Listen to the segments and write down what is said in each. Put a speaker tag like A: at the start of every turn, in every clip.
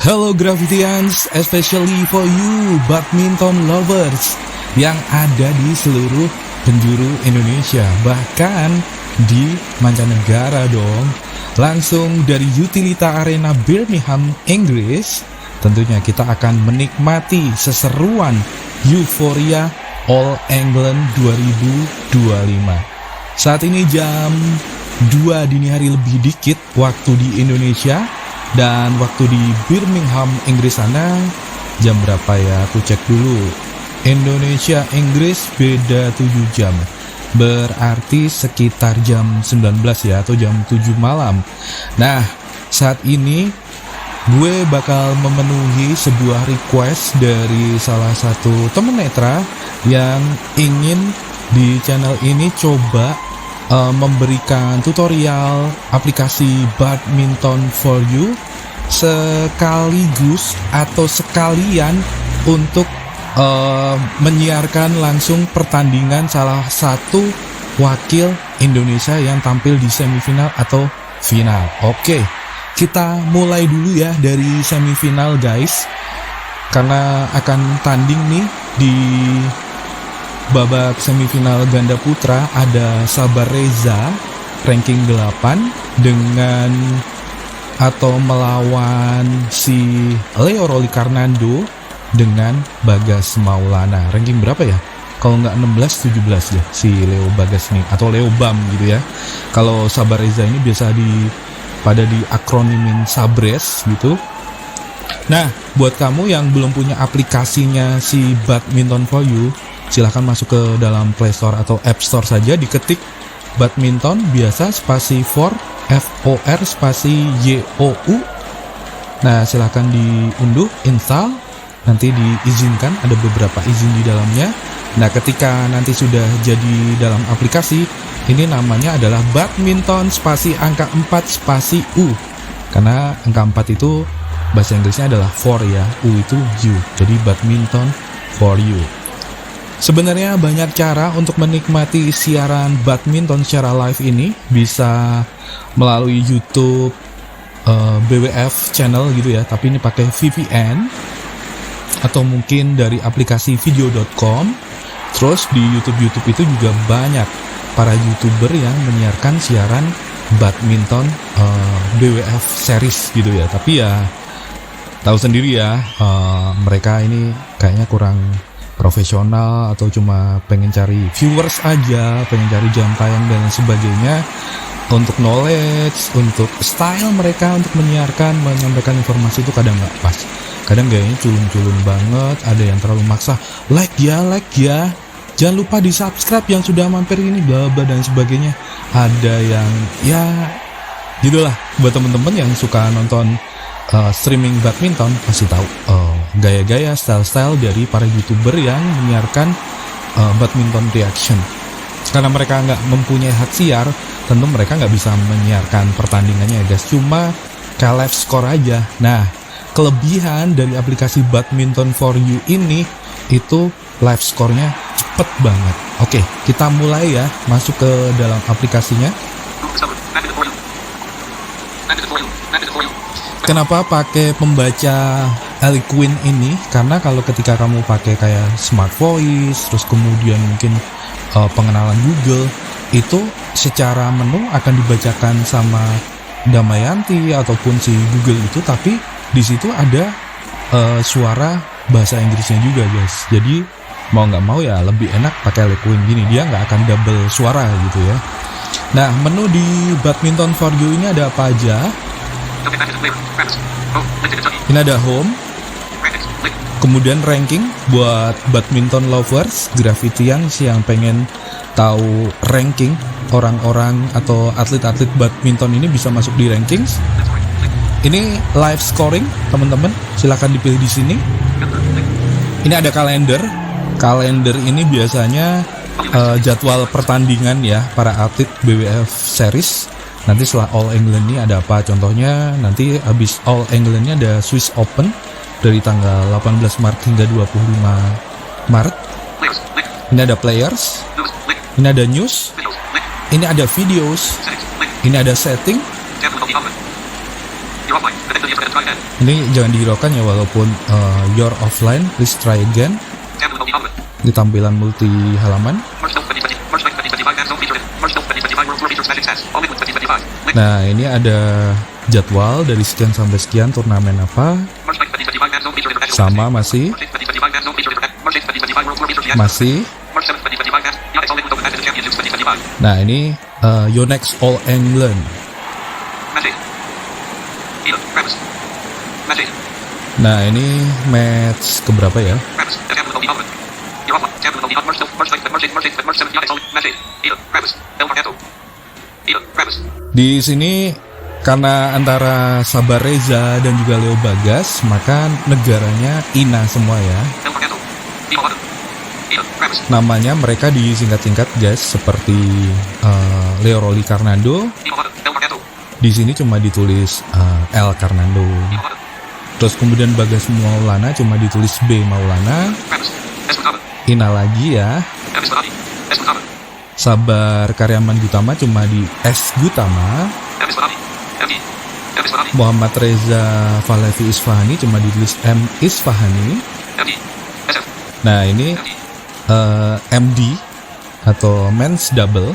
A: Hello Graffitians, especially for you badminton lovers yang ada di seluruh penjuru Indonesia, bahkan di mancanegara dong. Langsung dari Utilita Arena Birmingham, Inggris, tentunya kita akan menikmati seseruan Euphoria All England 2025. Saat ini jam 2 dini hari lebih dikit waktu di Indonesia. Dan waktu di Birmingham, Inggris sana jam berapa ya? Aku cek dulu. Indonesia, Inggris beda 7 jam. Berarti sekitar jam 19 ya, atau jam 7 malam. Nah, saat ini gue bakal memenuhi sebuah request dari salah satu temen netra yang ingin di channel ini coba memberikan tutorial aplikasi Badminton for You sekaligus atau sekalian untuk menyiarkan langsung pertandingan salah satu wakil Indonesia yang tampil di semifinal atau final. Oke, kita mulai dulu ya dari semifinal guys, karena akan tanding nih di babak semifinal ganda putra. Ada Sabar Reza ranking 8 dengan atau melawan si Leo Rolicarnando dengan Bagas Maulana. Ranking berapa ya? Kalau nggak 16-17 ya si Leo Bagas nih, atau Leo Bam gitu ya. Kalau Sabar Reza ini biasa pada di akronimin Sabres gitu. Nah, buat kamu yang belum punya aplikasinya si Badminton for You, silahkan masuk ke dalam Play Store atau App Store saja, diketik badminton biasa spasi for FOR spasi YOU. Nah, silahkan diunduh, install, nanti diizinkan, ada beberapa izin di dalamnya. Nah, ketika nanti sudah jadi dalam aplikasi, ini namanya adalah badminton spasi angka 4 spasi U. Karena angka 4 itu bahasa Inggrisnya adalah for ya, U itu you. Jadi badminton for you. Sebenarnya banyak cara untuk menikmati siaran badminton secara live ini. Bisa melalui YouTube BWF channel gitu ya, tapi ini pakai VPN, atau mungkin dari aplikasi video.com. Terus di YouTube itu juga banyak para YouTuber yang menyiarkan siaran badminton BWF series gitu ya. Tapi ya tahu sendiri ya, mereka ini kayaknya kurang profesional atau cuma pengen cari viewers aja, pengen cari jam tayang dan sebagainya. Untuk knowledge, untuk style mereka untuk menyiarkan, menyampaikan informasi itu kadang nggak pas, kadang gayanya culun-culun banget, ada yang terlalu maksa, like ya, jangan lupa di subscribe yang sudah mampir ini, bla bla dan sebagainya. Ada yang ya gitulah. Buat temen-temen yang suka nonton streaming badminton pasti tahu gaya-gaya, style-style dari para YouTuber yang menyiarkan badminton reaction. Karena mereka nggak mempunyai hak siar, tentu mereka nggak bisa menyiarkan pertandingannya ya guys, cuma kayak live score aja. Nah, kelebihan dari aplikasi Badminton for You ini itu live score-nya cepet banget. Oke, kita mulai ya, masuk ke dalam aplikasinya. Kenapa pakai pembaca Eloquent ini? Karena kalau ketika kamu pakai kayak Smart Voice, terus kemudian mungkin pengenalan Google, itu secara menu akan dibacakan sama Damayanti ataupun si Google itu, tapi di situ ada suara bahasa Inggrisnya juga guys. Jadi mau nggak mau ya lebih enak pakai Eloquent gini, dia nggak akan double suara gitu ya. Nah, menu di Badminton for You ini ada apa aja? Ini ada home, kemudian ranking buat badminton lovers, graffitians yang pengen tahu ranking orang-orang atau atlet-atlet badminton ini bisa masuk di rankings. Ini live scoring teman-teman, silahkan dipilih di sini. Ini ada kalender. Kalender ini biasanya jadwal pertandingan ya para atlet BWF series. Nanti setelah All England ini ada apa? Contohnya nanti habis All England ini ada Swiss Open dari tanggal 18 Maret hingga 25 Maret. Ini ada players, ini ada news, ini ada videos, ini ada setting, Ini jangan dihiraukan ya, walaupun you're offline, please try again. Di tampilan multi halaman. Nah, ini ada jadwal dari sekian sampai sekian turnamen apa. Sama masih. Nah, ini Yonex All England. Nah, ini match keberapa ya? Di sini karena antara Sabar Reza dan juga Leo Bagas, maka negaranya INA semua ya. Namanya mereka disingkat-singkat guys, seperti Leo Rolly Karnando. Di sini cuma ditulis L Karnando. Terus kemudian Bagas Maulana cuma ditulis B Maulana. INA lagi ya. Sabar Karyaman Gutama cuma di S Gutama. Muhammad Reza Falevi Isfahani cuma ditulis M Isfahani. Nah, ini MD atau Men's Double.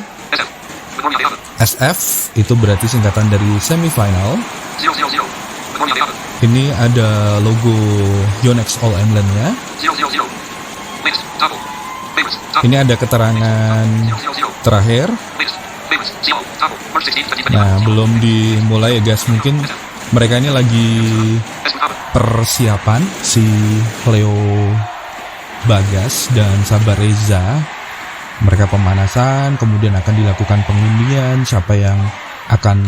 A: SF itu berarti singkatan dari semifinal. Ini ada logo Yonex All England-nya. Ini ada keterangan terakhir. Nah, belum dimulai ya guys. Mungkin mereka ini lagi persiapan, si Leo Bagas dan Sabar Reza. Mereka pemanasan, kemudian akan dilakukan pengundian siapa yang akan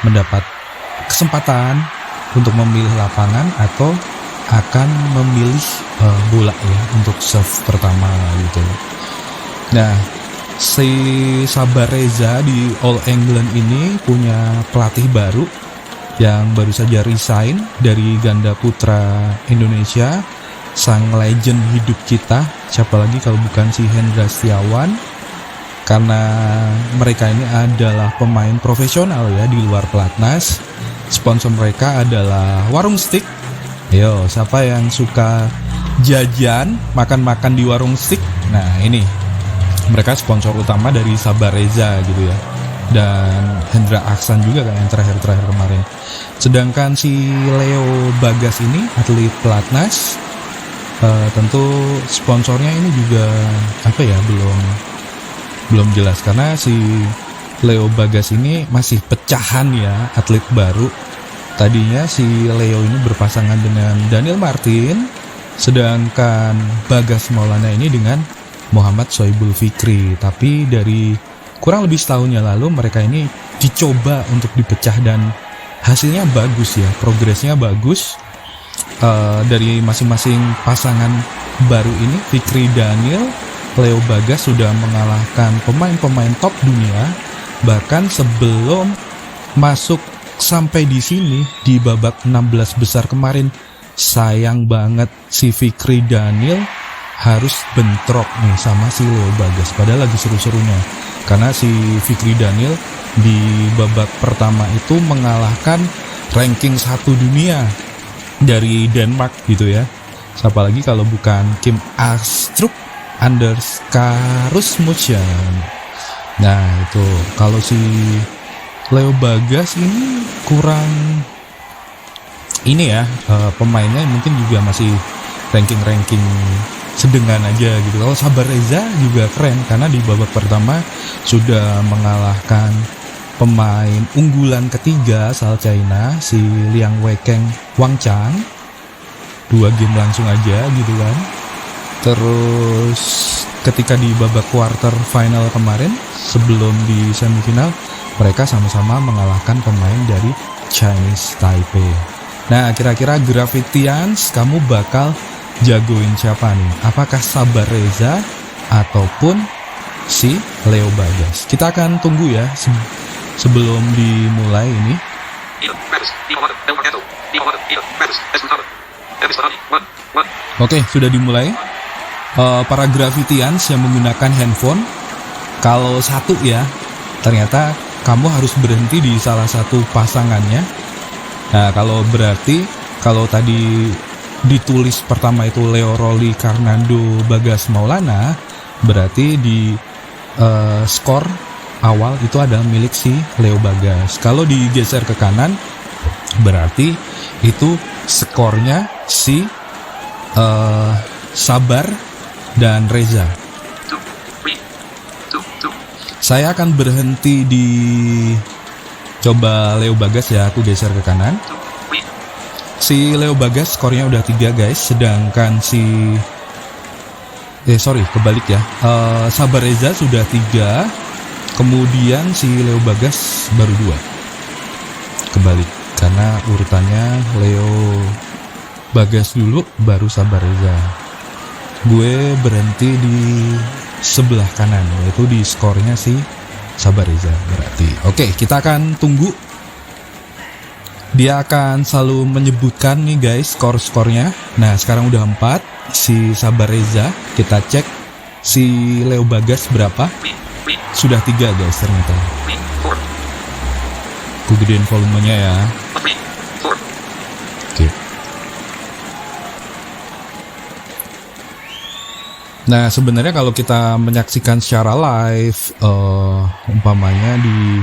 A: mendapat kesempatan untuk memilih lapangan atau akan memilih bola ya untuk serve pertama gitu. Nah, si Sabar Reza di All England ini punya pelatih baru yang baru saja resign dari ganda putra Indonesia, sang legend hidup kita, siapa lagi kalau bukan si Hendra Setiawan. Karena mereka ini adalah pemain profesional ya di luar pelatnas. Sponsor mereka adalah Warung Steak. Yo, siapa yang suka jajan, makan-makan di Warung Steak? Nah, ini mereka sponsor utama dari Sabar Reza gitu ya. Dan Hendra Aksan juga kan yang terakhir kemarin. Sedangkan si Leo Bagas ini atlet pelatnas, tentu sponsornya ini juga belum jelas, karena si Leo Bagas ini masih pecahan ya, atlet baru. Tadinya si Leo ini berpasangan dengan Daniel Martin, sedangkan Bagas Maulana ini dengan Muhammad Soibul Fikri. Tapi dari kurang lebih setahun yang lalu mereka ini dicoba untuk dipecah dan hasilnya bagus ya, progresnya bagus. Dari masing-masing pasangan baru ini, Fikri Daniel, Leo Bagas sudah mengalahkan pemain-pemain top dunia. Bahkan sebelum masuk sampai di sini di babak 16 besar kemarin, sayang banget si Fikri Daniel harus bentrok nih sama si Leo Bagas, padahal lagi seru-serunya. Karena si Fikri Daniel di babak pertama itu mengalahkan ranking 1 dunia dari Denmark gitu ya. Siapa lagi kalau bukan Kim Astrup Anders Rasmussen. Nah, itu kalau si Leo Bagas ini kurang ini ya, pemainnya mungkin juga masih ranking sedengan aja gitu. Kalau Sabar Reza juga keren karena di babak pertama sudah mengalahkan pemain unggulan ketiga asal China, si Liang Weikeng Wang Chang. 2 game langsung aja gitu kan. Terus ketika di babak quarter final kemarin, sebelum di semifinal, mereka sama-sama mengalahkan pemain dari Chinese Taipei. Nah, kira-kira Graffitians kamu bakal jagoin siapa nih? Apakah Sabar Reza ataupun si Leo Bagas? Kita akan tunggu ya sebelum dimulai ini. Oke, sudah dimulai. Para Graffitians yang menggunakan handphone, kalau satu ya, ternyata kamu harus berhenti di salah satu pasangannya. Nah, kalau tadi ditulis pertama itu Leo Rolly Karnando Bagas Maulana, berarti di skor awal itu adalah milik si Leo Bagas. Kalau digeser ke kanan, berarti itu skornya si Sabar dan Reza. Saya akan berhenti di coba Leo Bagas ya, aku geser ke kanan. Si Leo Bagas skornya udah 3 guys, sedangkan kebalik ya. Sabar Reza sudah 3, kemudian si Leo Bagas baru 2. Kebalik, karena urutannya Leo Bagas dulu, baru Sabar Reza. Gue berhenti di sebelah kanan, yaitu di skornya si Sabar Reza berarti. Oke, kita akan tunggu. Dia akan selalu menyebutkan nih guys skor-skornya. Nah, sekarang udah 4 si Sabar Reza. Kita cek si Leo Bagas berapa. Sudah 3 guys ternyata. Aku gedein volumenya ya. Oke. Nah, sebenarnya kalau kita menyaksikan secara live, umpamanya di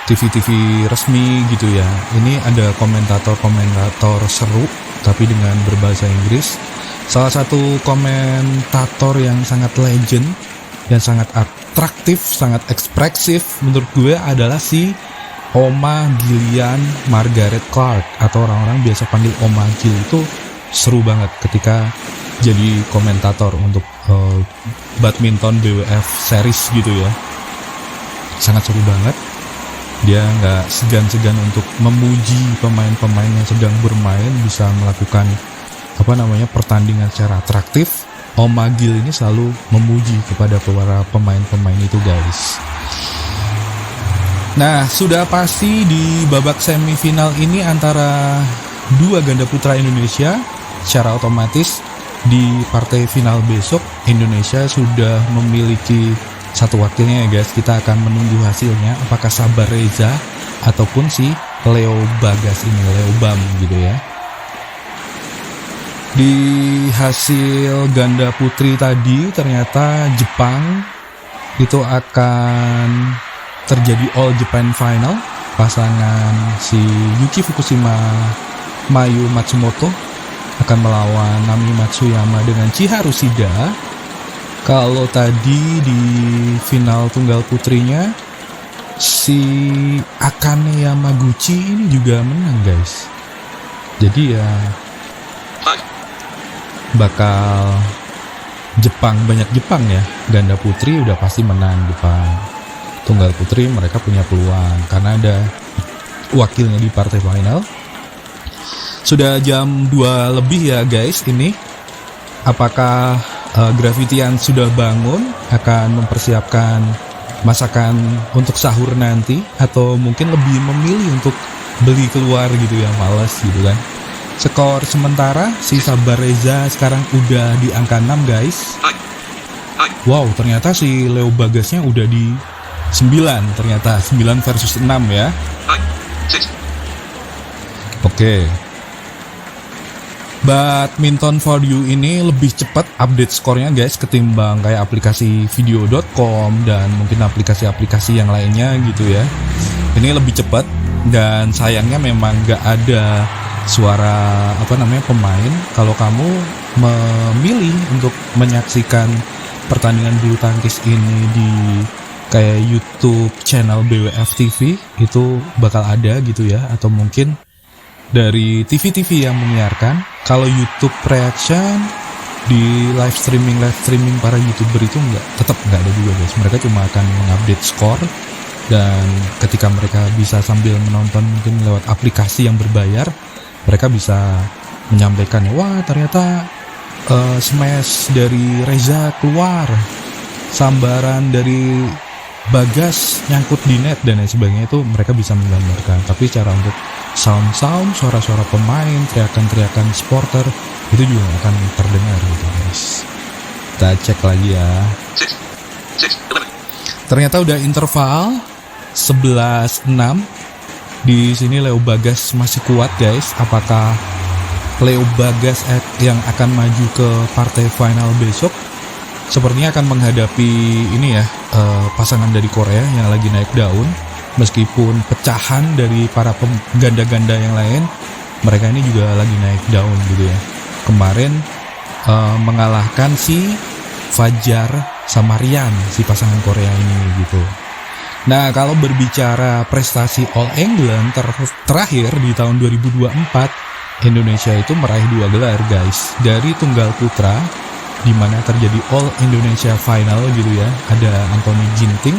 A: TV-TV resmi gitu ya, ini ada komentator-komentator seru tapi dengan berbahasa Inggris. Salah satu komentator yang sangat legend, yang sangat atraktif, sangat ekspresif menurut gue adalah si Oma Gillian Margaret Clark, atau orang-orang biasa panggil Oma Gil. Itu seru banget ketika jadi komentator untuk badminton BWF series gitu ya. Sangat seru banget. Dia nggak segan-segan untuk memuji pemain-pemain yang sedang bermain, bisa melakukan pertandingan secara atraktif. Om Magil ini selalu memuji kepada para pemain-pemain itu guys. Nah, sudah pasti di babak semifinal ini antara dua ganda putra Indonesia. Secara otomatis di partai final besok Indonesia sudah memiliki satu wakilnya ya guys. Kita akan menunggu hasilnya, apakah Sabar Reza ataupun si Leo Bagas ini, Leo Bam gitu ya. Di hasil ganda putri tadi ternyata Jepang itu akan terjadi All Japan Final. Pasangan si Yuki Fukushima Mayu Matsumoto akan melawan Nami Matsuyama dengan Chiharu Shida. Kalau tadi di final tunggal putrinya si Akane Yamaguchi ini juga menang guys. Jadi ya bakal banyak Jepang ya. Ganda putri udah pasti menang Jepang. Tunggal putri mereka punya peluang karena ada wakilnya di partai final. Sudah jam 2 lebih ya guys ini. Apakah Gravitian sudah bangun, akan mempersiapkan masakan untuk sahur nanti, atau mungkin lebih memilih untuk beli keluar gitu ya, malas gitu kan. Skor sementara si Sabar Reza sekarang udah di angka 6 guys. Wow, ternyata si Leo Bagasnya udah di 9, ternyata 9 versus 6 ya. Oke. Badminton for You ini lebih cepat update skornya guys ketimbang kayak aplikasi video.com dan mungkin aplikasi-aplikasi yang lainnya gitu ya. Ini lebih cepat dan sayangnya memang gak ada suara pemain. Kalau kamu memilih untuk menyaksikan pertandingan bulu tangkis ini di kayak YouTube channel BWF TV, itu bakal ada gitu ya, atau mungkin dari TV-TV yang menyiarkan. Kalau YouTube reaction di live streaming para YouTuber itu tetap nggak ada juga guys. Mereka cuma akan mengupdate skor, dan ketika mereka bisa sambil menonton mungkin lewat aplikasi yang berbayar, mereka bisa menyampaikan, wah ternyata smash dari Reza keluar, sambaran dari Bagas nyangkut di net dan lain sebagainya, itu mereka bisa menggambarkan. Tapi cara untuk sound, suara-suara pemain, teriakan-teriakan supporter itu juga akan terdengar gitu guys. Kita cek lagi ya. Ternyata udah interval 11-6 Di sini Leo Bagas masih kuat guys. Apakah Leo Bagas yang akan maju ke partai final besok? Sepertinya akan menghadapi ini ya, pasangan dari Korea yang lagi naik daun. Meskipun pecahan dari para ganda-ganda yang lain, mereka ini juga lagi naik daun gitu ya. Kemarin mengalahkan si Fajar sama Rian, si pasangan Korea ini gitu. Nah, kalau berbicara prestasi All England terakhir di tahun 2024, Indonesia itu meraih 2 gelar guys. Dari tunggal putra, di mana terjadi All Indonesia Final gitu ya. Ada Anthony Ginting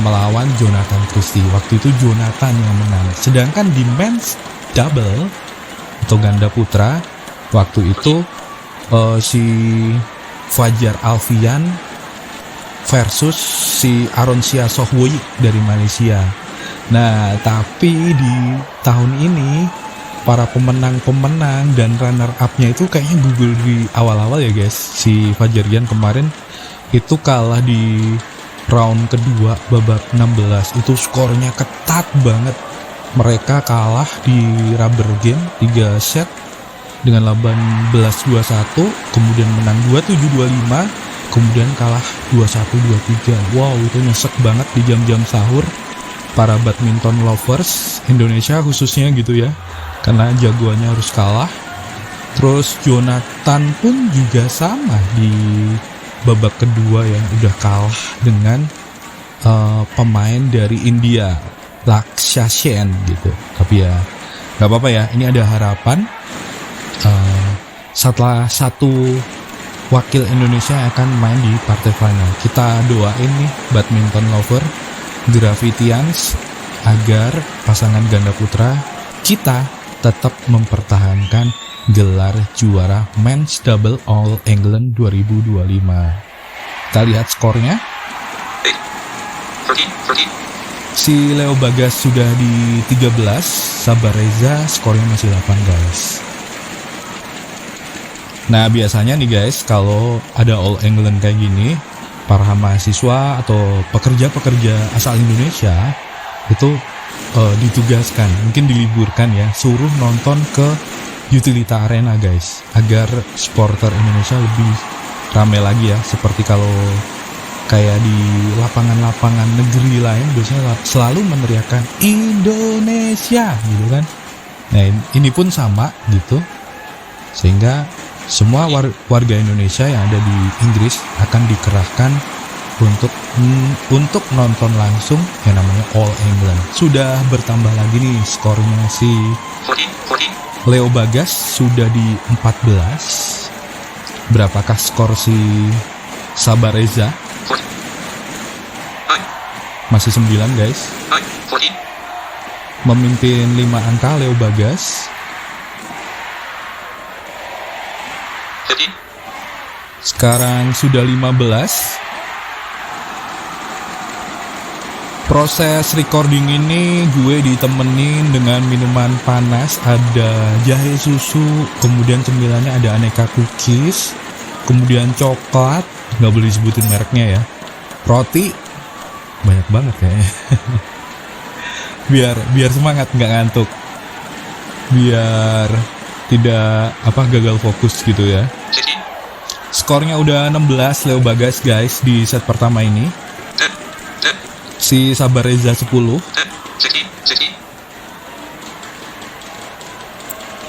A: melawan Jonathan Christie. Waktu itu Jonathan yang menang. Sedangkan di men's double atau ganda putra, waktu itu si Fajar Alfian versus si Aronsia Sohwoy dari Malaysia. Nah, tapi di tahun ini para pemenang-pemenang dan runner up-nya itu kayaknya gugur di awal-awal ya guys. Si Fajarian kemarin itu kalah di round kedua babak 16. Itu skornya ketat banget. Mereka kalah di rubber game 3 set dengan 18-21, kemudian menang 27-25, kemudian kalah 21-23. Wow, itu nyesek banget di jam-jam sahur para badminton lovers Indonesia khususnya gitu ya, karena jagoannya harus kalah. Terus Jonathan pun juga sama di babak kedua yang udah kalah dengan pemain dari India, Lakshya Sen gitu. Tapi ya nggak apa-apa ya, ini ada harapan. Setelah satu wakil Indonesia akan main di partai final. Kita doain nih badminton lover Gravitians agar pasangan ganda putra kita tetap mempertahankan gelar juara men's double All England 2025. Kita lihat skornya. Si Leo Bagas sudah di 13, Sabar Reza skornya masih 8 guys. Nah, biasanya nih guys, kalau ada All England kayak gini, para mahasiswa atau pekerja-pekerja asal Indonesia itu ditugaskan, mungkin diliburkan ya, suruh nonton ke Utilita Arena guys, agar supporter Indonesia lebih rame lagi ya. Seperti kalau kayak di lapangan-lapangan negeri lain biasanya selalu meneriakkan Indonesia gitu kan. Nah, ini pun sama gitu, sehingga semua warga Indonesia yang ada di Inggris akan dikerahkan untuk nonton langsung yang namanya All England. Sudah bertambah lagi nih skornya, si Leo Bagas sudah di 14. Berapakah skor si Sabar Reza? Masih 9 guys. Memimpin 5 angka Leo Bagas. Sekarang sudah 15. Proses recording ini gue ditemenin dengan minuman panas, ada jahe susu, kemudian cemilannya ada aneka cookies, kemudian coklat, nggak boleh disebutin mereknya ya, roti, banyak banget kayaknya. biar semangat, nggak ngantuk, biar tidak gagal fokus gitu ya. Skornya udah 16 Leo Bagas guys di set pertama ini. Si Sabar Reza 10.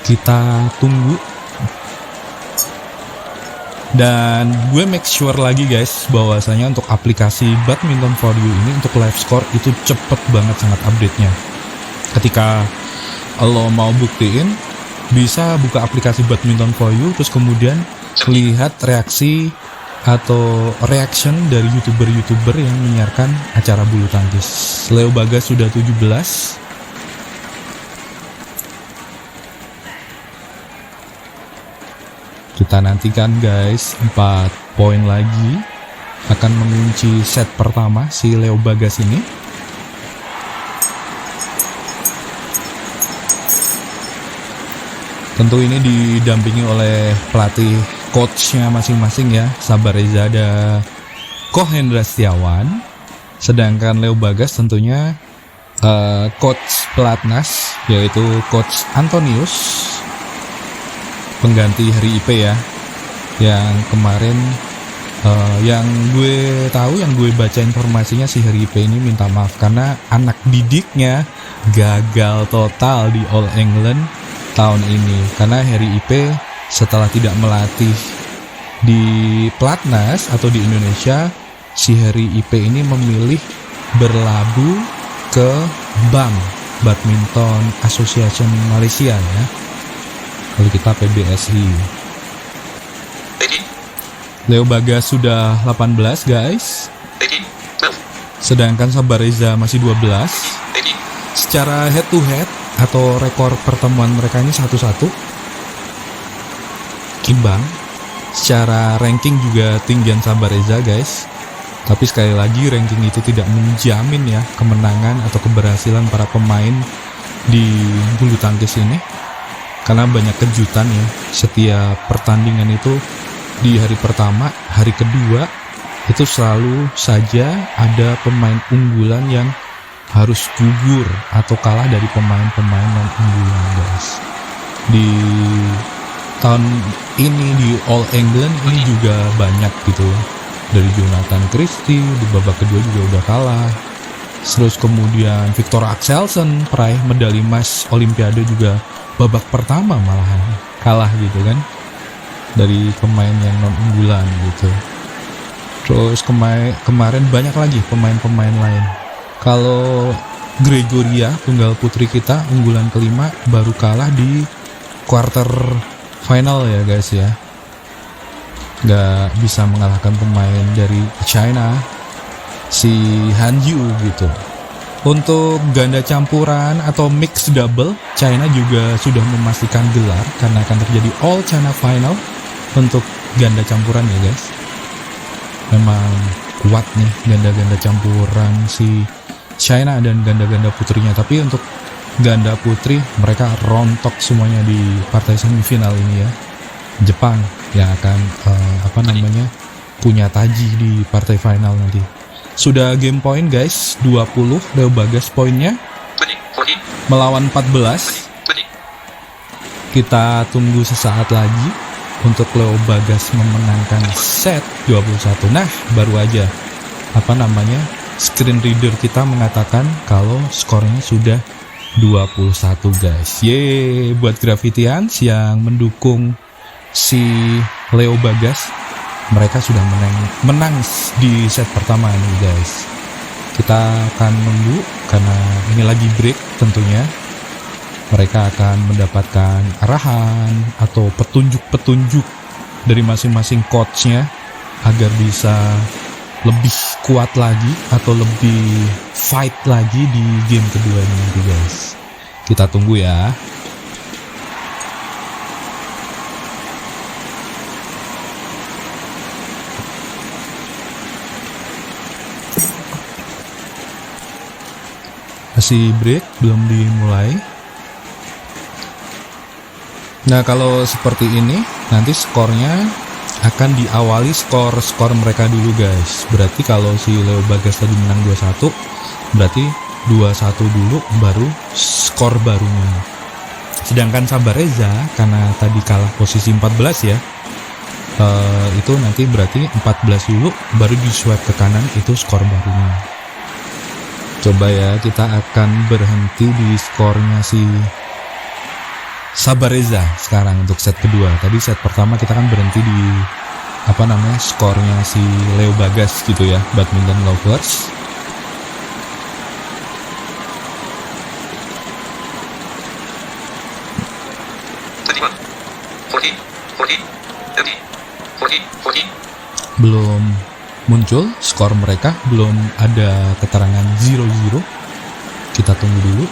A: Kita tunggu. Dan gue make sure lagi guys bahwasanya untuk aplikasi Badminton for You ini untuk live score itu cepet banget sangat update-nya. Ketika lo mau buktiin, bisa buka aplikasi Badminton for You, terus kemudian lihat reaksi atau reaction dari YouTuber yang menyiarkan acara bulu tangkis. Leo Bagas sudah 17. Kita nantikan guys, 4 poin lagi akan mengunci set pertama si Leo Bagas ini. Tentu ini didampingi oleh pelatih coachnya masing-masing ya. Sabar Reza ada Ko Hendra Setiawan, sedangkan Leo Bagas tentunya coach pelatnas, yaitu coach Antonius, pengganti Harry Ipe ya, yang kemarin yang gue tahu, yang gue baca informasinya, si Harry Ipe ini minta maaf karena anak didiknya gagal total di All England tahun ini, karena Harry Ipe setelah tidak melatih di pelatnas atau di Indonesia, si Harry Ipe ini memilih berlabuh ke BAM, Badminton Association Malaysia ya, kalau kita PBSI. Leo Bagas sudah 18 guys, sedangkan Sabareza masih 12. Secara head to head atau rekor pertemuan mereka ini 1-1 imbang. Secara ranking juga tinggian Sabareza guys, tapi sekali lagi ranking itu tidak menjamin ya kemenangan atau keberhasilan para pemain di bulu tangkis ini, karena banyak kejutan ya. Setiap pertandingan itu di hari pertama, hari kedua itu selalu saja ada pemain unggulan yang harus gugur atau kalah dari pemain-pemain non unggulan guys. Di tahun ini di All England ini juga banyak gitu, dari Jonathan Christie di babak kedua juga udah kalah. Terus kemudian Victor Axelsen, peraih medali emas Olimpiade, juga babak pertama malahan kalah gitu kan, dari pemain yang non unggulan gitu. Terus kemarin banyak lagi pemain-pemain lain. Kalau Gregoria, tunggal putri kita unggulan kelima, baru kalah di quarter final ya guys ya, nggak bisa mengalahkan pemain dari China, si Han Yu gitu. Untuk ganda campuran atau mixed double, China juga sudah memastikan gelar karena akan terjadi All China Final untuk ganda campuran ya guys. Memang kuat nih ganda-ganda campuran si China dan ganda-ganda putrinya. Tapi untuk ganda putri mereka rontok semuanya di partai semifinal ini ya. Jepang yang akan punya taji di partai final nanti. Sudah game point guys, 20 Leo Bagas poinnya melawan 14. Kita tunggu sesaat lagi untuk Leo Bagas memenangkan set 21. Nah, baru aja screen reader kita mengatakan kalau skornya sudah 21 guys. Yeay, buat Gravitians yang mendukung si Leo Bagas, mereka sudah menang di set pertama nih guys. Kita akan nunggu karena ini lagi break tentunya. Mereka akan mendapatkan arahan atau petunjuk-petunjuk dari masing-masing coachnya agar bisa lebih kuat lagi atau lebih fight lagi di game kedua ini nanti guys. Kita tunggu ya. Masih break, belum dimulai. Nah, kalau seperti ini nanti skornya akan diawali skor mereka dulu guys. Berarti kalau si Leo Bagas tadi menang 2-1, berarti 2-1 dulu baru skor barunya. Sedangkan Sabareza karena tadi kalah posisi 14 ya, itu nanti berarti 14 dulu baru di swipe ke kanan, itu skor barunya. Coba ya, kita akan berhenti di skornya si Sabareza sekarang untuk set kedua. Tadi set pertama kita kan berhenti di skornya si Leo Bagas gitu ya, Badminton Lovers. Belum muncul skor mereka, belum ada keterangan 0-0. Kita tunggu dulu.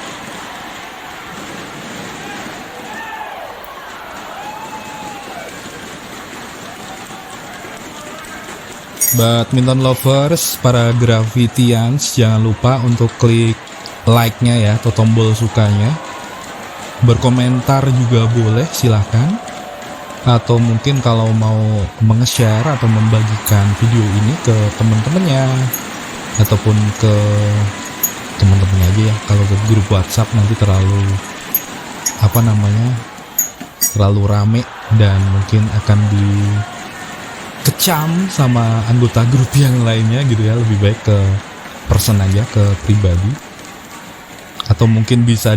A: Badminton Lovers, para Gravitians, jangan lupa untuk klik like-nya ya, atau tombol sukanya. Berkomentar juga boleh, silahkan. Atau mungkin kalau mau menge-share atau membagikan video ini ke teman-temannya, ataupun ke teman-teman aja ya. Kalau ke grup WhatsApp nanti terlalu terlalu rame dan mungkin akan dikecam sama anggota grup yang lainnya gitu ya. Lebih baik ke person aja, ke pribadi, atau mungkin bisa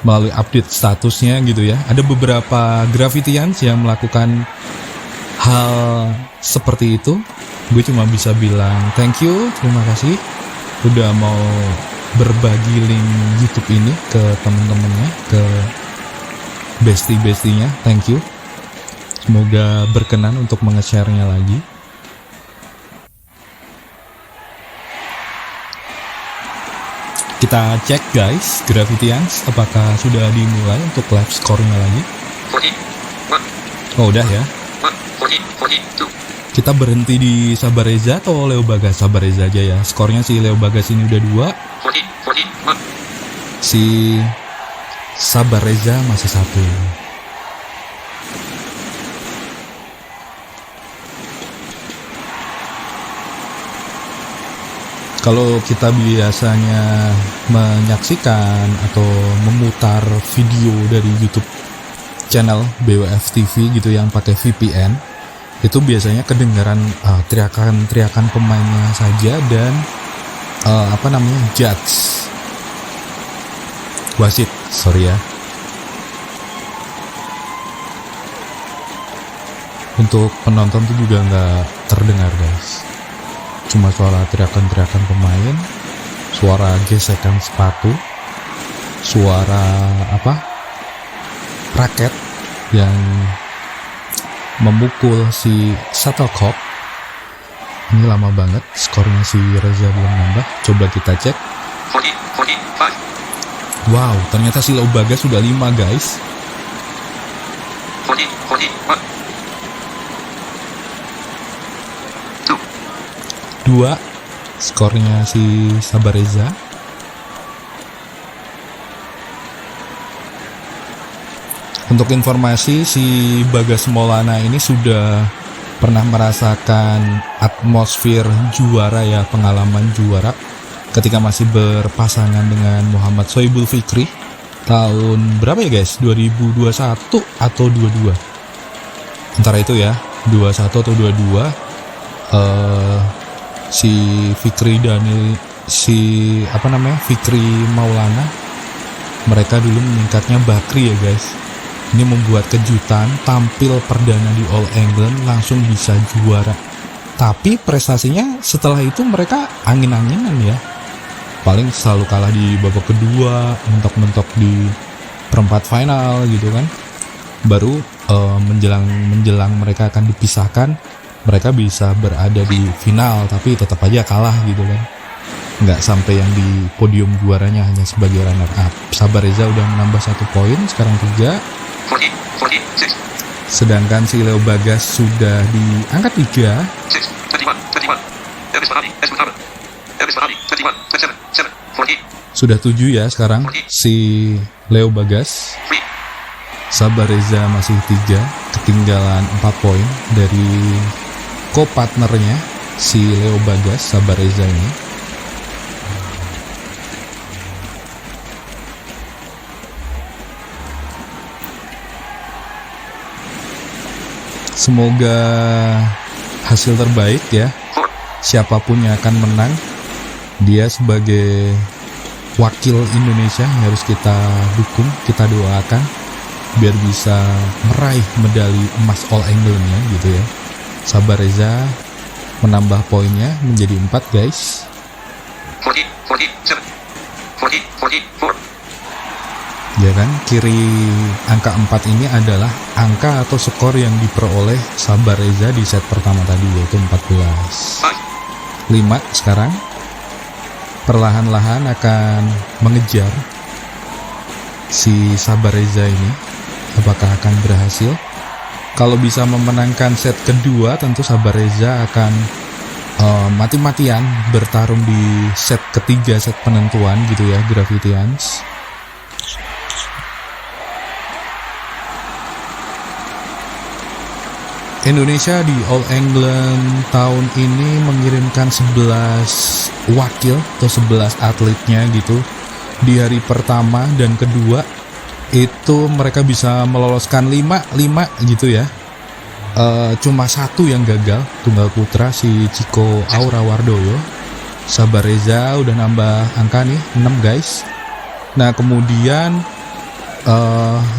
A: melalui update statusnya gitu ya. Ada beberapa Graffitians yang melakukan hal seperti itu. Gue cuma bisa bilang thank you, terima kasih udah mau berbagi link YouTube ini ke temen-temennya, ke bestie-bestinya. Thank you. Semoga berkenan untuk menge-share-nya lagi. Kita cek guys, Graffitians, apakah sudah dimulai untuk live score-nya lagi? Oh udah ya. Kita berhenti di Sabareza atau Leo Bagas? Sabareza aja ya. Skornya si Leo Bagas ini udah 2. Si Sabareza masih 1. Kalau kita biasanya menyaksikan atau memutar video dari YouTube channel BWF TV gitu yang pakai VPN, itu biasanya kedengaran teriakan-teriakan pemainnya saja dan judge wasit, sorry ya. Untuk penonton tuh juga nggak terdengar guys. Cuma suara teriakan-teriakan pemain, suara gesekan sepatu, suara raket yang memukul si shuttlecock. Ini lama banget, skornya si Reza belum nambah. Coba kita cek. Wow, ternyata si Leo Bagas sudah 5 guys. 2 skornya si Sabareza. Untuk informasi, si Bagas Maulana ini sudah pernah merasakan atmosfer juara ya, pengalaman juara ketika masih berpasangan dengan Muhammad Sohibul Fikri tahun berapa ya guys? 2021 atau 22? Antara itu ya, 21 atau 22. Si Fikri Fikri Maulana, mereka dulu meningkatnya Bakri ya guys. Ini membuat kejutan, tampil perdana di All England langsung bisa juara. Tapi prestasinya setelah itu mereka angin-anginan ya. Paling selalu kalah di babak kedua, mentok-mentok di perempat final gitu kan. Baru menjelang mereka akan dipisahkan, mereka bisa berada di final, tapi tetap aja kalah gitu kan. Nggak sampai yang di podium juaranya, hanya sebagai runner up. Sabareza udah menambah 1 poin, sekarang 3. Sedangkan si Leo Bagas sudah diangkat 3. Sudah 7 ya sekarang si Leo Bagas. Sabareza masih 3, ketinggalan 4 poin dari co-partnernya si Leo Bagas, Sabareza ini. Semoga hasil terbaik ya. Siapapun yang akan menang, dia sebagai wakil Indonesia yang harus kita dukung, kita doakan biar bisa meraih medali emas All England-nya gitu ya. Sabareza menambah poinnya menjadi 4 guys. Ya kan, kiri angka 4 ini adalah angka atau skor yang diperoleh Sabareza di set pertama tadi, yaitu 14. 5 sekarang perlahan-lahan akan mengejar si Sabareza ini. Apakah akan berhasil? Kalau bisa memenangkan set kedua, tentu Sabareza akan mati-matian bertarung di set ketiga, set penentuan gitu ya, Graffitians. Indonesia di All England tahun ini mengirimkan 11 wakil atau 11 atletnya gitu. Di hari pertama dan kedua itu mereka bisa meloloskan 5 gitu ya. Cuma satu yang gagal, tunggal putra si Chico Aura Wardoyo. Sabar Reza udah nambah angka nih 6 guys. Nah kemudian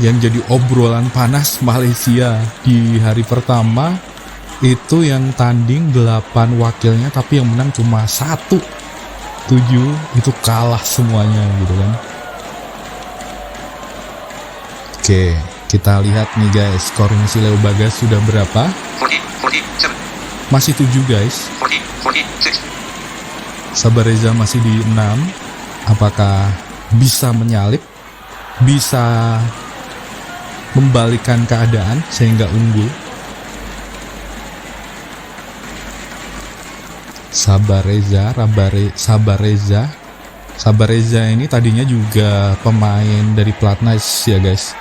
A: yang jadi obrolan panas Malaysia di hari pertama itu yang tanding 8 wakilnya tapi yang menang cuma 1, 7 itu kalah semuanya gitu kan. Oke, kita lihat nih guys, skornya si Leo Bagas sudah berapa? Masih 7 guys. Sabar Reza masih di 6. Apakah bisa menyalip? Bisa membalikkan keadaan sehingga unggul? Sabar Reza ini tadinya juga pemain dari Platnas ya guys.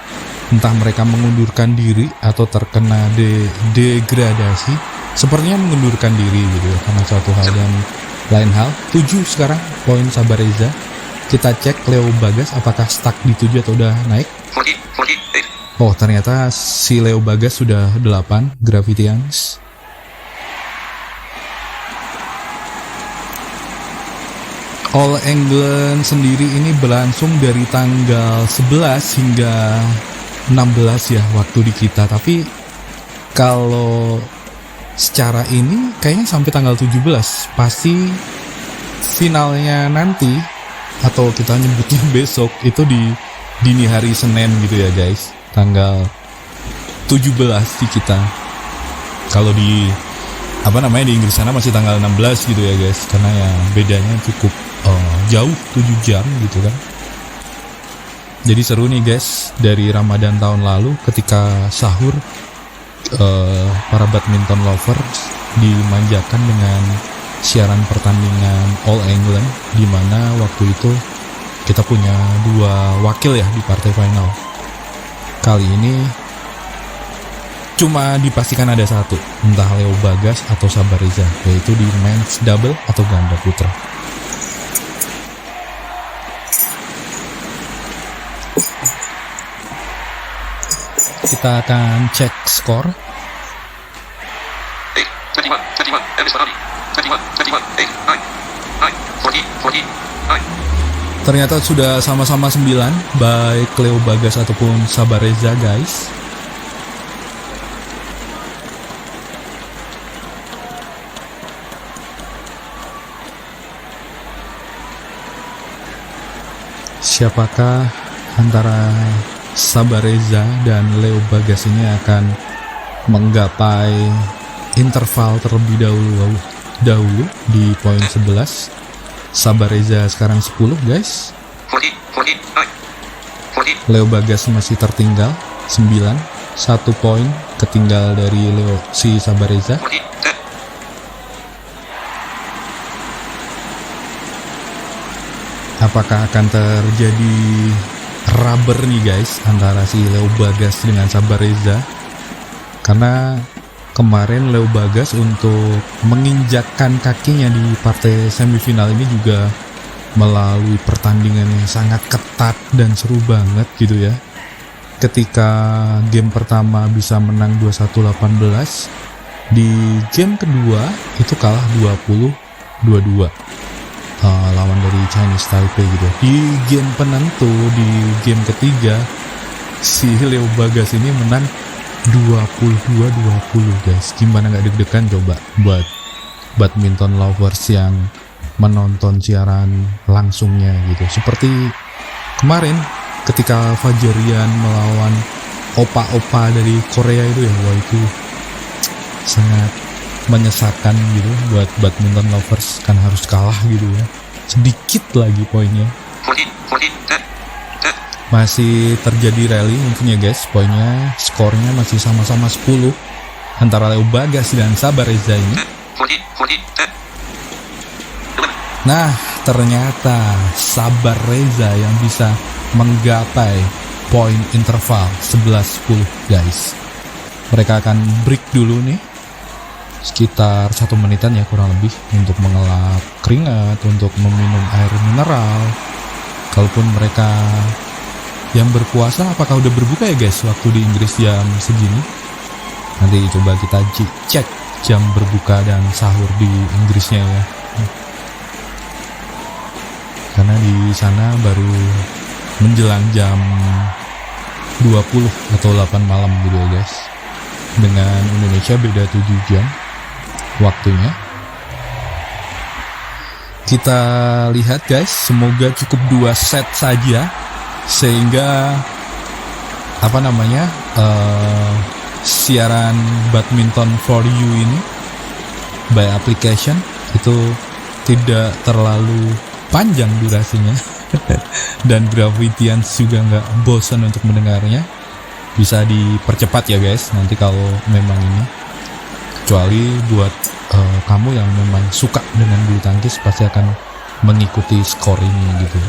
A: Entah mereka mengundurkan diri atau terkena degradasi. Sepertinya mengundurkan diri gitu ya, karena suatu hal dan lain hal. 7 sekarang poin Sabar Reza. Kita cek Leo Bagas apakah stuck di 7 atau udah naik. Oh ternyata si Leo Bagas sudah 8 Gravity Youngs. All England sendiri ini berlangsung dari tanggal 11 hingga 16 ya waktu di kita. Tapi kalau secara ini kayaknya sampai tanggal 17. Pasti finalnya nanti atau kita nyebutnya besok itu di dini hari Senin gitu ya guys, tanggal 17 di kita. Kalau di di Inggris sana masih tanggal 16 gitu ya guys, karena ya bedanya cukup jauh 7 jam gitu kan. Jadi seru nih guys, dari Ramadan tahun lalu ketika sahur para badminton lovers dimanjakan dengan siaran pertandingan All England, di mana waktu itu kita punya 2 wakil ya di partai final. Kali ini cuma dipastikan ada 1, entah Leo Bagas atau Sabar Reza, yaitu di men's double atau ganda putra. Kita akan cek skor. Ternyata sudah sama-sama 9, baik Leo Bagas ataupun Sabar Reza guys. Siapakah antara Sabar Reza dan Leo Bagas ini akan menggapai interval terlebih dahulu di poin 11. Sabar Reza sekarang 10 guys. Leo Bagas masih tertinggal 9, 1 poin ketinggal dari si Sabar Reza. Apakah akan terjadi rubber nih guys antara si Leo Bagas dengan Sabar Reza? Karena kemarin Leo Bagas untuk menginjakkan kakinya di partai semifinal ini juga melalui pertandingan yang sangat ketat dan seru banget gitu ya. Ketika game pertama bisa menang 21-18, di game kedua itu kalah 20-22 lawan dari Chinese Taipei gitu. Di game penentu, di game ketiga, si Leo Bagas ini menang 22-20 guys. Gimana gak deg-degan coba buat badminton lovers yang menonton siaran langsungnya gitu. Seperti kemarin ketika Fajarian melawan opa-opa dari Korea itu ya, wah itu sangat menyesakan gitu buat badminton lovers, kan harus kalah gitu ya. Sedikit lagi poinnya. Masih terjadi rally mungkin ya guys, poinnya, skornya masih sama-sama 10 antara Leo Bagas dan Sabar Reza ini. Nah, ternyata Sabar Reza yang bisa menggapai poin interval 11-10 guys. Mereka akan break dulu nih, sekitar 1 menitan ya kurang lebih, untuk mengelap keringat, untuk meminum air mineral. Kalaupun mereka yang berpuasa, apakah udah berbuka ya guys waktu di Inggris jam segini? Nanti coba kita cek jam berbuka dan sahur di Inggrisnya ya, karena di sana baru menjelang jam 20 atau 8 malam gitu ya guys. Dengan Indonesia beda 7 jam waktunya. Kita lihat guys, semoga cukup 2 set saja, sehingga siaran badminton for you ini by application itu tidak terlalu panjang durasinya dan Gravitians juga nggak bosan untuk mendengarnya. Bisa dipercepat ya guys nanti kalau memang ini, kecuali buat kamu yang memang suka dengan bulu tangkis pasti akan mengikuti skor ini gitu.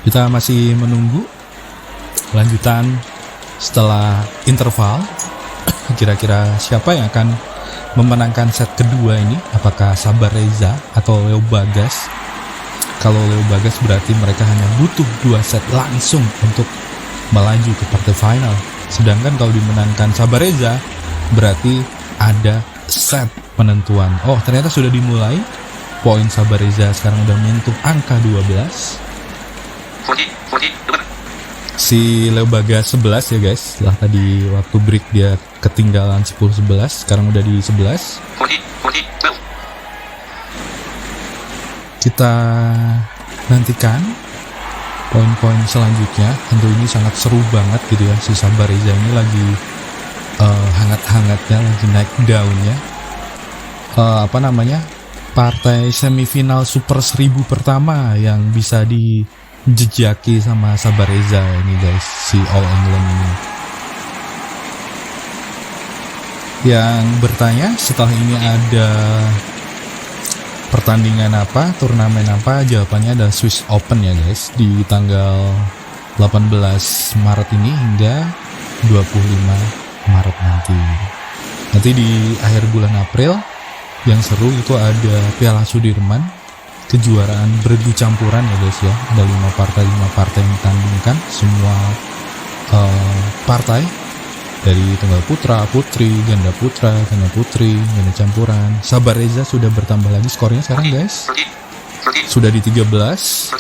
A: Kita masih menunggu lanjutan setelah interval. Kira-kira siapa yang akan memenangkan set kedua ini? Apakah Sabar Reza atau Leo Bagas? Kalau Leo Bagas berarti mereka hanya butuh 2 set langsung untuk melaju ke partai final. Sedangkan kalau dimenangkan Sabar Reza berarti ada set penentuan. Oh, ternyata sudah dimulai. Poin Sabar Reza sekarang udah menyentuh angka 12. Si Leo Bagas 11 ya guys. Setelah tadi waktu break dia ketinggalan 10-11, sekarang udah di 11. Kita nantikan poin-poin selanjutnya. Tentu ini sangat seru banget gitu ya. Si Sabar Reza ini lagi hangat-hangatnya, lagi naik daunnya. Partai semifinal Super 1000 pertama yang bisa dijejaki sama Sabar Reza ini guys, si All England ini. Yang bertanya setelah ini ada pertandingan apa, turnamen apa, jawabannya ada Swiss Open ya guys, di tanggal 18 Maret ini hingga 25 Maret nanti. Nanti di akhir bulan April yang seru itu ada Piala Sudirman, kejuaraan bergu campuran ya guys ya. Ada 5 partai yang ditandingkan, semua partai dari tunggal putra, putri, ganda putra, ganda putri, ganda campuran. Sabar Reza sudah bertambah lagi skornya sekarang guys, sudah di 13.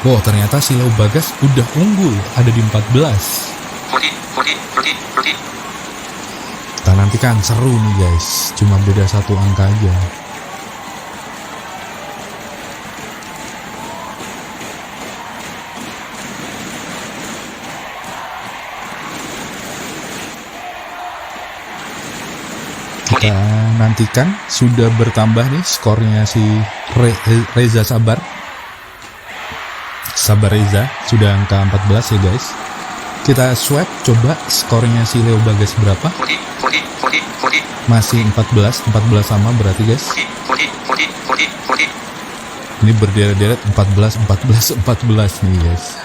A: Wow, ternyata si Leo Bagas udah unggul, ada di 14. Kita nantikan, seru nih guys, cuma beda 1 angka aja. Kita nantikan, sudah bertambah nih skornya si Reza Sabar Reza sudah angka 14 ya guys. Kita swap coba skornya si Leo Bagas berapa. Masih 14 sama berarti guys. Ini berderet-deret 14 nih guys.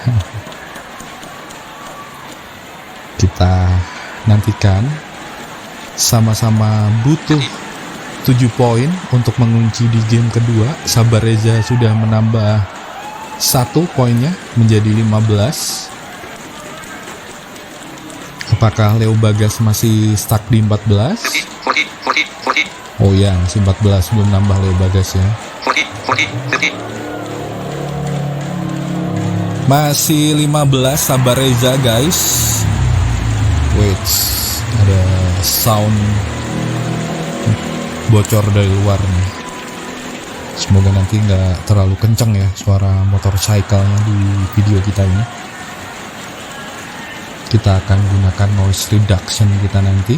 A: Kita nantikan, sama-sama butuh 7 poin untuk mengunci di game kedua. Sabar Reza sudah menambah 1 poinnya menjadi 15. Apakah Leo Bagas masih stuck di 14? Oh ya, masih 14, belum nambah Leo Bagas ya. Masih 15 Sabar Reza guys. Wait, ada sound bocor dari luar nih. Semoga nanti nggak terlalu kenceng ya suara motorcycle-nya di video kita ini. Kita akan gunakan noise reduction kita nanti.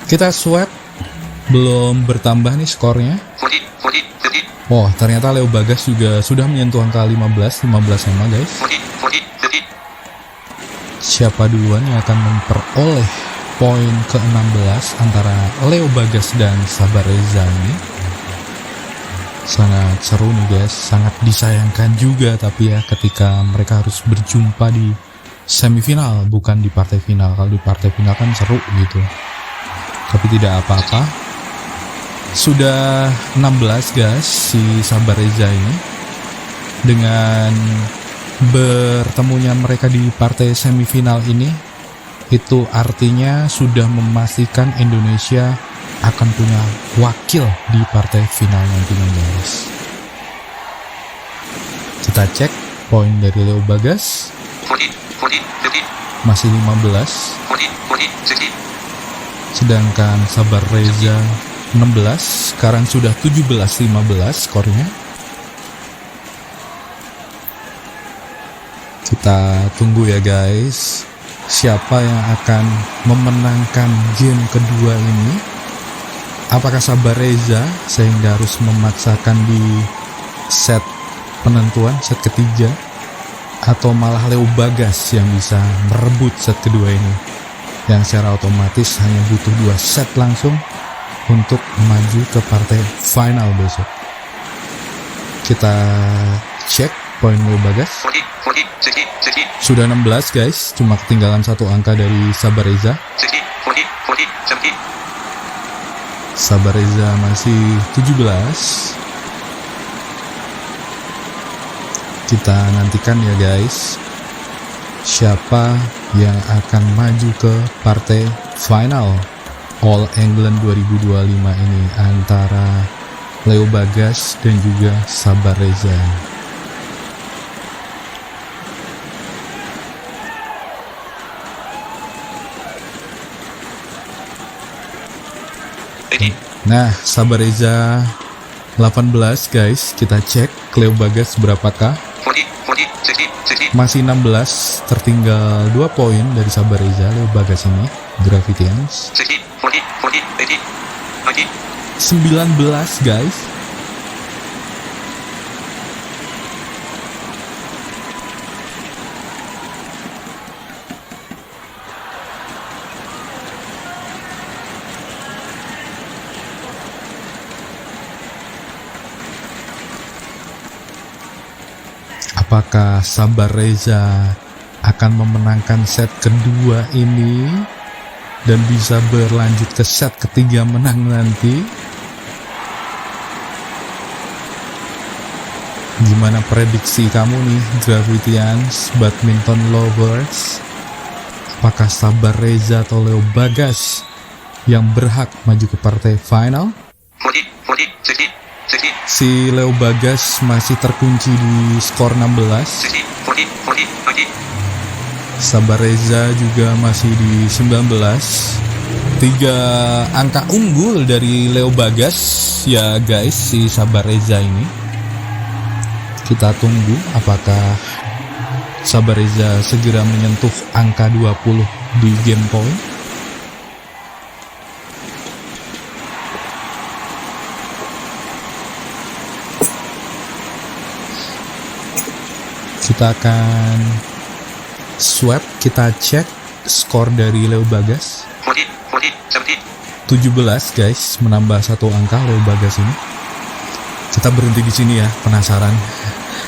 A: Kita swap, belum bertambah nih skornya. Oh, ternyata Leo Bagas juga sudah menyentuh angka 15 sama guys. Siapa duluan yang akan memperoleh poin ke-16 antara Leo Bagas dan Sabar Reza ini? Sangat seru nih guys, sangat disayangkan juga tapi ya ketika mereka harus berjumpa di semifinal bukan di partai final. Kalau di partai final kan seru gitu. Tapi tidak apa-apa. Sudah 16 guys si Sabar Reza ini. Dengan bertemunya mereka di partai semifinal ini, itu artinya sudah memastikan Indonesia akan punya wakil di partai final nantinya guys. Kita cek poin dari Leo Bagas masih 15, sedangkan Sabar Reza 16, sekarang sudah 17-15 skornya. Kita tunggu ya guys, siapa yang akan memenangkan game kedua ini. Apakah Sabar Reza sehingga harus memaksakan di set penentuan, set ketiga, atau malah Leo Bagas yang bisa merebut set kedua ini, yang secara otomatis hanya butuh 2 set langsung untuk maju ke partai final besok. Kita cek poin Leo Bagas. Sudah 16 guys, cuma ketinggalan 1 angka dari Sabar Reza. Sabar Reza masih 17. Kita nantikan ya guys, siapa yang akan maju ke partai final All England 2025 ini antara Leo Bagas dan juga Sabar Reza. Nah, Sabar Reza 18 guys, kita cek Leo Bagas berapakah. Masih 16, tertinggal 2 poin dari Sabar Reza. Leo Bagas ini Gravitians 19 guys. Apakah Sabar Reza akan memenangkan set kedua ini dan bisa berlanjut ke set ketiga menang nanti? Gimana prediksi kamu nih, Gravitians, badminton lovers? Apakah Sabar Reza atau Leo Bagas yang berhak maju ke partai final? Si Leo Bagas masih terkunci di skor 16. Sabar Reza juga masih di 19. 3 angka unggul dari Leo Bagas ya guys, si Sabar Reza ini. Kita tunggu apakah Sabar Reza segera menyentuh angka 20 di game point. Kita akan swap, kita cek skor dari Leo Bagas. 17 guys, menambah 1 angka Leo Bagas ini. Kita berhenti di sini ya, penasaran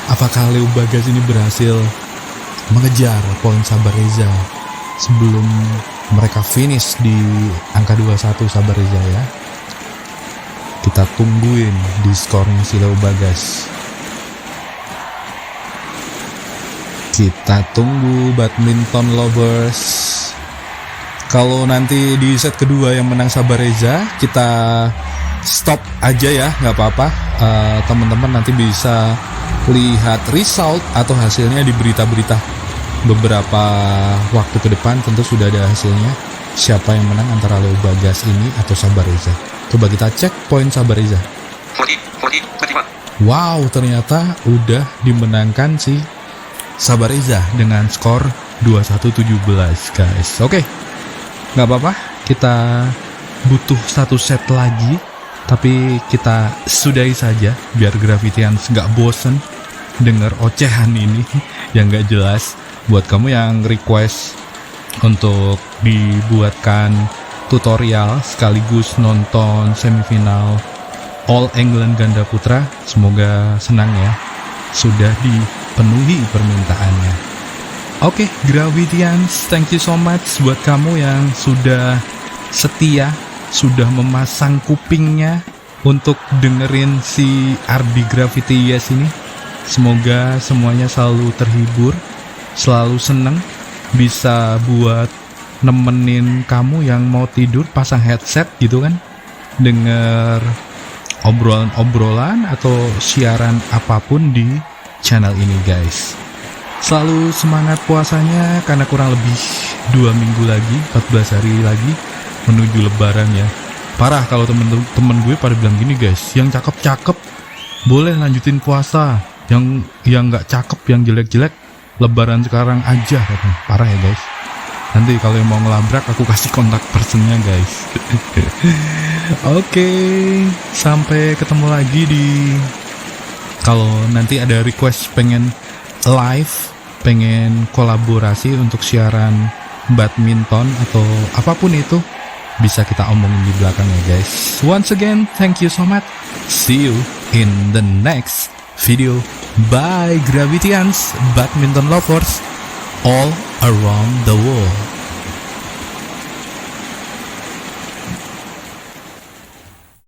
A: apakah Leo Bagas ini berhasil mengejar poin Sabar Reza sebelum mereka finish di angka 21 Sabar Reza ya. Kita tungguin di skornya si Leo Bagas. Kita tunggu badminton lovers. Kalau nanti di set kedua yang menang Sabar Reza, kita stop aja ya, nggak apa-apa. Teman-teman nanti bisa lihat result atau hasilnya di berita-berita beberapa waktu ke depan. Tentu sudah ada hasilnya siapa yang menang antara Leo Bagas ini atau Sabar Reza. Coba kita cek poin Sabar Reza. Wow, ternyata udah dimenangkan si Sabar Reza dengan skor 21-17 guys. Oke, nggak apa-apa, kita butuh 1 set lagi, tapi kita sudahi saja biar Gravitians nggak bosen denger ocehan ini yang nggak jelas. Buat kamu yang request untuk dibuatkan tutorial sekaligus nonton semifinal All England ganda putra, semoga senang ya, sudah dipenuhi permintaannya. Oke, Gravitians, thank you so much buat kamu yang sudah setia, sudah memasang kupingnya untuk dengerin si Ardi Gravity Yes ini. Semoga semuanya selalu terhibur, selalu seneng, bisa buat nemenin kamu yang mau tidur pasang headset gitu kan, denger obrolan-obrolan atau siaran apapun di channel ini guys. Selalu semangat puasanya karena kurang lebih 2 minggu lagi, 14 hari lagi menuju lebaran ya. Parah kalau temen gue pada bilang gini guys, yang cakep-cakep boleh lanjutin puasa, yang nggak cakep, yang jelek-jelek lebaran sekarang aja katanya. Parah ya guys. Nanti kalau yang mau ngelabrak aku kasih kontak personnya guys. Oke, sampai ketemu lagi kalau nanti ada request pengen live, pengen kolaborasi untuk siaran badminton atau apapun itu, bisa kita omongin di belakang ya guys. Once again, thank you so much. See you in the next video. Bye Gravitians, badminton lovers all around the world.